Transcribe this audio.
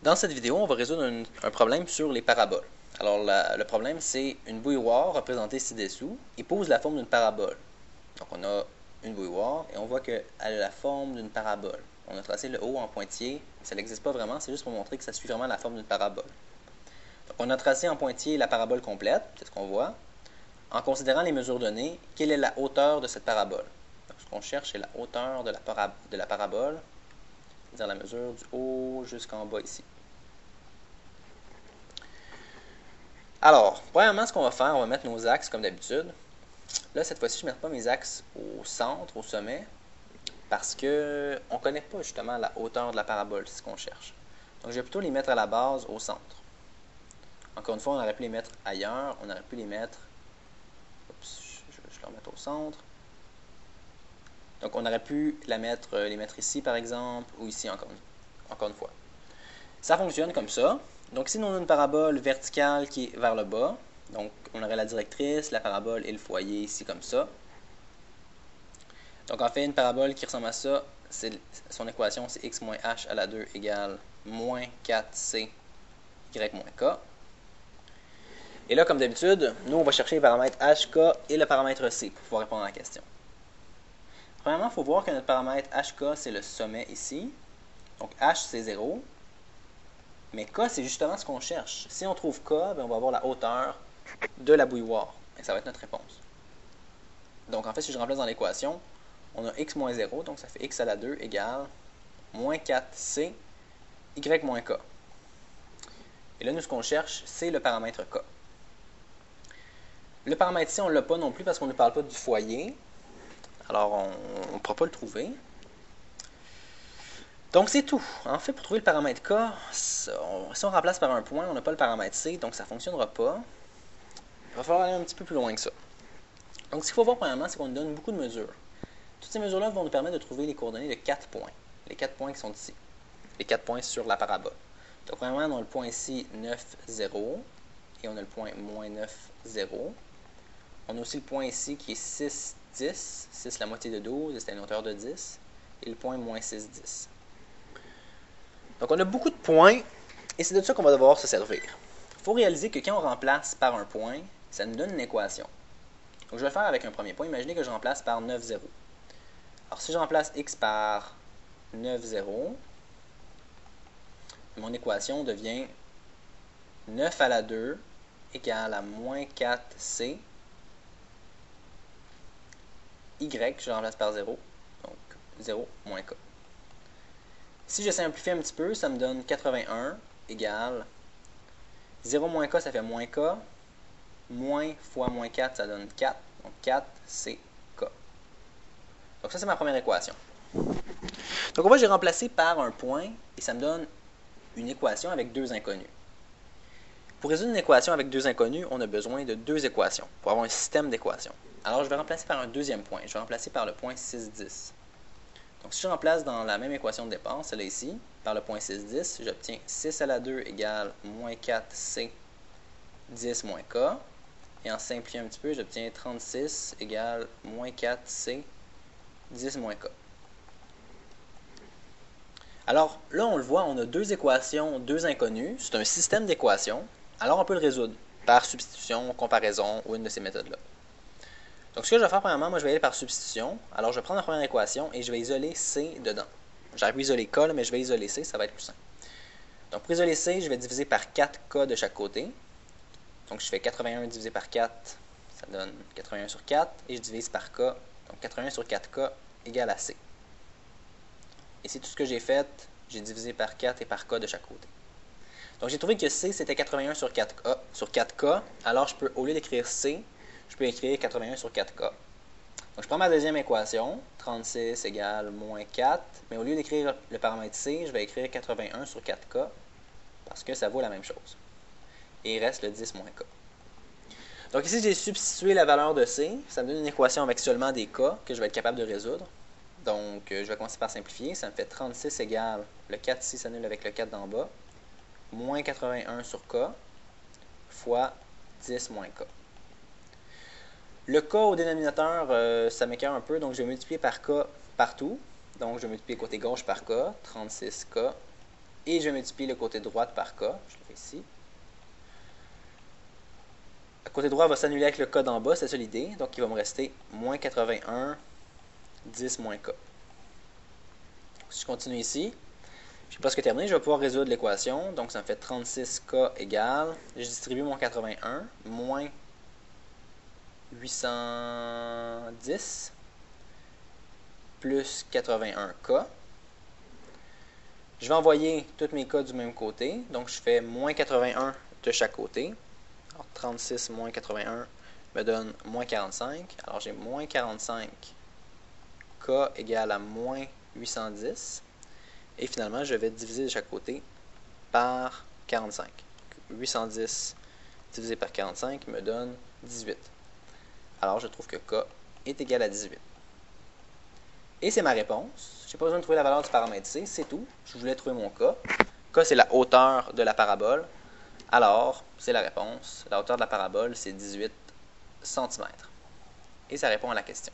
Dans cette vidéo, on va résoudre un problème sur les paraboles. Alors, le problème, c'est une bouilloire représentée ci-dessous épouse la forme d'une parabole. Donc, on a une bouilloire et on voit qu'elle a la forme d'une parabole. On a tracé le haut en pointillé, mais ça n'existe pas vraiment, c'est juste pour montrer que ça suit vraiment la forme d'une parabole. Donc, on a tracé en pointillé la parabole complète, c'est ce qu'on voit. En considérant les mesures données, quelle est la hauteur de cette parabole? Donc, ce qu'on cherche, c'est la hauteur de la parabole, c'est-à-dire la mesure du haut jusqu'en bas ici. Alors, premièrement, ce qu'on va faire, on va mettre nos axes comme d'habitude. Là, cette fois-ci, je ne mets pas mes axes au centre, au sommet, parce qu'on ne connaît pas justement la hauteur de la parabole, c'est ce qu'on cherche. Donc, je vais plutôt les mettre à la base, au centre. Encore une fois, on aurait pu les mettre ailleurs, on aurait pu les mettre... Oups, je vais les remettre au centre. Donc, on aurait pu les mettre ici, par exemple, ou ici, encore une fois. Ça fonctionne comme ça. Donc, si on a une parabole verticale qui est vers le bas, donc on aurait la directrice, la parabole et le foyer ici comme ça. Donc, en fait, une parabole qui ressemble à ça, son équation, c'est x moins h à la 2 égale moins 4c y moins k. Et là, comme d'habitude, nous, on va chercher les paramètres h, k et le paramètre c pour pouvoir répondre à la question. Premièrement, il faut voir que notre paramètre hk, c'est le sommet ici. Donc, h, c'est 0. Mais K, c'est justement ce qu'on cherche. Si on trouve K, on va avoir la hauteur de la bouilloire. Et ça va être notre réponse. Donc, en fait, si je remplace dans l'équation, on a x moins 0, donc ça fait x à la 2 égale moins 4c y moins k. Et là, nous, ce qu'on cherche, c'est le paramètre K. Le paramètre C, on ne l'a pas non plus parce qu'on ne parle pas du foyer. Alors, on ne pourra pas le trouver. Donc, c'est tout. En fait, pour trouver le paramètre K, si on remplace par un point, on n'a pas le paramètre C, donc ça ne fonctionnera pas. Il va falloir aller un petit peu plus loin que ça. Donc, ce qu'il faut voir premièrement, c'est qu'on nous donne beaucoup de mesures. Toutes ces mesures-là vont nous permettre de trouver les coordonnées de 4 points. Les 4 points qui sont ici. Les 4 points sur la parabole. Donc, premièrement, on a le point ici 9, 0. Et on a le point moins 9, 0. On a aussi le point ici qui est 6, 10. 6, la moitié de 12, et c'est à une hauteur de 10. Et le point moins 6, 10. Donc, on a beaucoup de points, et c'est de ça qu'on va devoir se servir. Il faut réaliser que quand on remplace par un point, ça nous donne une équation. Donc, je vais le faire avec un premier point. Imaginez que je remplace par 9, 0. Alors, si je remplace x par 9, 0, mon équation devient 9 à la 2 égale à moins 4c y, je remplace par 0, donc 0 moins k. Si je simplifie un petit peu, ça me donne 81 égale 0 moins k, ça fait moins k, moins fois moins 4, ça donne 4, donc 4c k. Donc ça, c'est ma première équation. Donc on va, j'ai remplacé par un point et ça me donne une équation avec deux inconnus. Pour résoudre une équation avec deux inconnus, on a besoin de deux équations pour avoir un système d'équations. Alors je vais remplacer par un deuxième point. Je vais remplacer par le point 6, 10. Donc si je remplace dans la même équation de départ, celle-là ici, par le point 6, 10, j'obtiens 6 à la 2 égale moins 4c 10 moins k. Et en simplifiant un petit peu, j'obtiens 36 égale moins 4c 10 moins k. Alors là, on le voit, on a deux équations, deux inconnues. C'est un système d'équations. Alors on peut le résoudre par substitution, comparaison ou une de ces méthodes-là. Donc ce que je vais faire premièrement, moi je vais aller par substitution. Alors je vais prendre la première équation et je vais isoler C dedans. J'aurais pu isoler K, mais je vais isoler C, ça va être plus simple. Donc pour isoler C, je vais diviser par 4K de chaque côté. Donc je fais 81 divisé par 4, ça donne 81 sur 4. Et je divise par K, donc 81 sur 4K égale à C. Et c'est tout ce que j'ai fait. J'ai divisé par 4 et par K de chaque côté. Donc j'ai trouvé que C, c'était 81 sur 4K. Alors je peux, au lieu d'écrire C, je peux écrire 81 sur 4K. Donc je prends ma deuxième équation, 36 égale moins 4. Mais au lieu d'écrire le paramètre C, je vais écrire 81 sur 4K. Parce que ça vaut la même chose. Et il reste le 10 moins K. Donc ici, j'ai substitué la valeur de C. Ça me donne une équation avec seulement des K que je vais être capable de résoudre. Donc, je vais commencer par simplifier. Ça me fait 36 égale, le 4 ici s'annule avec le 4 d'en bas, moins 81 sur K, fois 10 moins K. Le K au dénominateur, ça m'écœure un peu, donc je vais multiplier par K partout. Donc, je vais multiplier côté gauche par K, 36K, Et je multiplie le côté droit par K. Je le fais ici. Le côté droit va s'annuler avec le K d'en bas, c'est ça l'idée. Donc il va me rester moins 81, 10 moins K. Si je continue ici, je n'ai presque terminé, je vais pouvoir résoudre l'équation. Donc ça me fait 36K égale, je distribue mon 81, moins 810 plus 81K. Je vais envoyer tous mes K du même côté. Donc je fais moins 81 de chaque côté. Alors 36 moins 81 me donne moins 45. Alors j'ai moins 45 K égale à moins 810. Et finalement, je vais diviser de chaque côté par 45. 810 divisé par 45 me donne 18. Alors je trouve que K est égal à 18. Et c'est ma réponse. Je n'ai pas besoin de trouver la valeur du paramètre C, c'est tout. Je voulais trouver mon K. K, c'est la hauteur de la parabole. Alors, c'est la réponse. La hauteur de la parabole, c'est 18 cm. Et ça répond à la question.